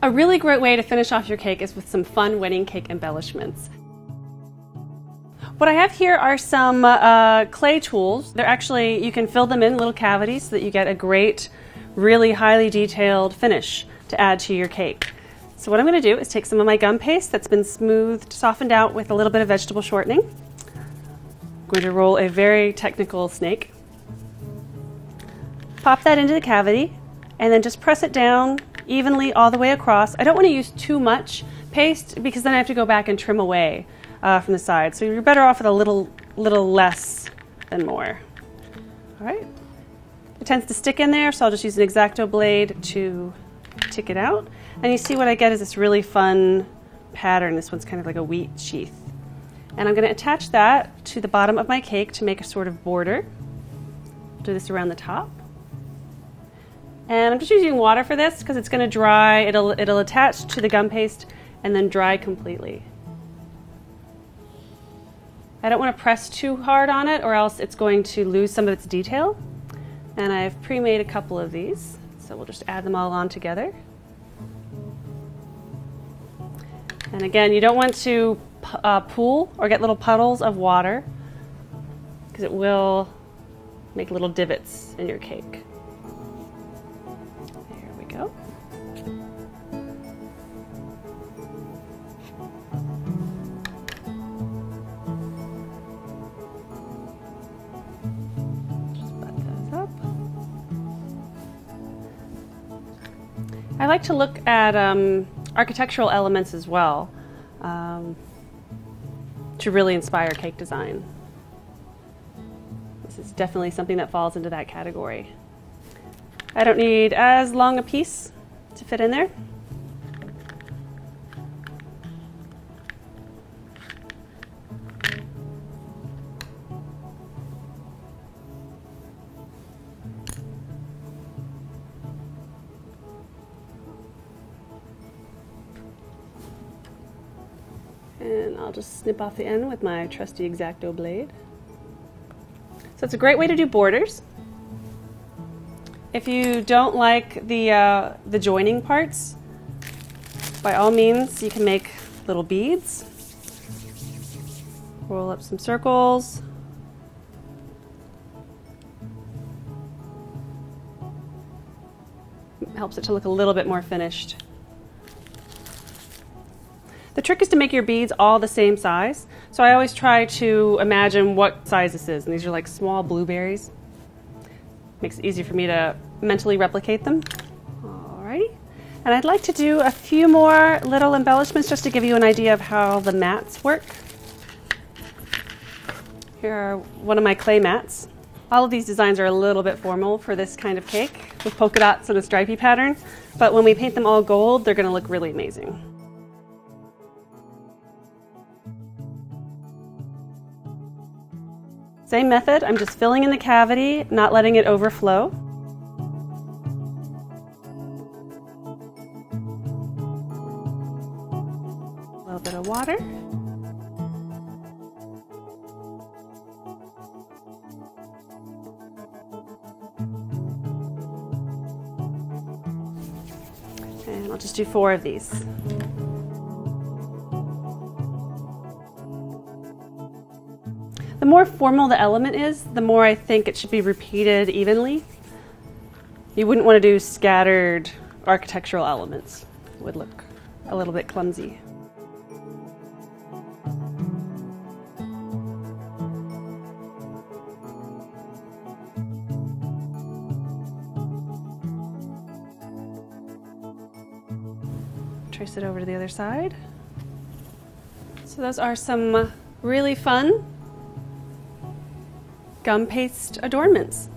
A really great way to finish off your cake is with some fun wedding cake embellishments. What I have here are some clay tools. They're actually, you can fill them in little cavities so that you get a great, really highly detailed finish to add to your cake. So what I'm going to do is take some of my gum paste that's been smoothed, softened out with a little bit of vegetable shortening. I'm going to roll a very technical snake. Pop that into the cavity and then just press it down evenly all the way across. I don't want to use too much paste because then I have to go back and trim away from the side. So you're better off with a little less than more. All right. It tends to stick in there, so I'll just use an Exacto blade to tick it out. And you see what I get is this really fun pattern. This one's kind of like a wheat sheath. And I'm going to attach that to the bottom of my cake to make a sort of border. Do this around the top. And I'm just using water for this because it's going to dry. It'll attach to the gum paste and then dry completely. I don't want to press too hard on it or else it's going to lose some of its detail. And I've pre-made a couple of these, so we'll just add them all on together. And again, you don't want to pool or get little puddles of water because it will make little divots in your cake. There we go. Just butt those up. I like to look at architectural elements as well to really inspire cake design. This is definitely something that falls into that category. I don't need as long a piece to fit in there. And I'll just snip off the end with my trusty Exacto blade. So it's a great way to do borders. If you don't like the joining parts, by all means you can make little beads. Roll up some circles. It helps it to look a little bit more finished. The trick is to make your beads all the same size. So I always try to imagine what size this is. And these are like small blueberries. Makes it easy for me to mentally replicate them. Alrighty. And I'd like to do a few more little embellishments just to give you an idea of how the mats work. Here are one of my clay mats. All of these designs are a little bit formal for this kind of cake with polka dots and a stripy pattern. But when we paint them all gold, they're going to look really amazing. Same method, I'm just filling in the cavity, not letting it overflow. A little bit of water. And I'll just do 4 of these. The more formal the element is, the more I think it should be repeated evenly. You wouldn't want to do scattered architectural elements. It would look a little bit clumsy. Trace it over to the other side. So those are some really fun gum paste adornments.